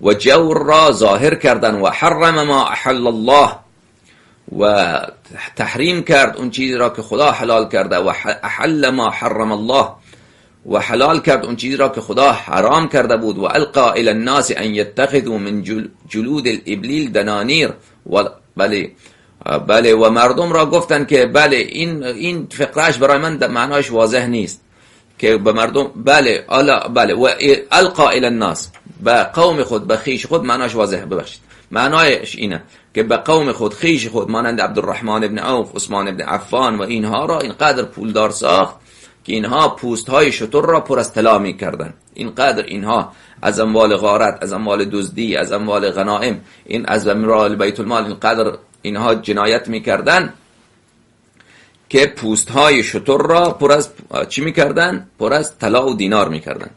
و جور را ظاهر کردن و حرم ما احل الله و تحریم کرد اون چیزی را که خدا حلال کرده و احل ما حرم الله و حلال کرد اون چیزی را که خدا حرام کرده بود و القا الی الناس ان یتخذوا من جلود الابلیل دنانیر و بله و مردم را گفتن که بله این فقرهش برای من معناش واضح نیست که به مردم بله و القا الی الناس به قوم خود به خیش خود معناش واضح ببخشید معنایش اینه که به قوم خود خیش خود مانند عبدالرحمن ابن عوف عثمان ابن عفان و اینها را اینقدر پولدار ساخت که اینها پوست های شتر را پر از طلا می کردن. اینقدر اینها از اموال غارت، از اموال دزدی، از اموال غنائم، این از اموال بیت المال اینقدر اینها جنایت می کردن که پوست های شتر را پر از چی می کردن؟ پر از طلا و دینار می کردن.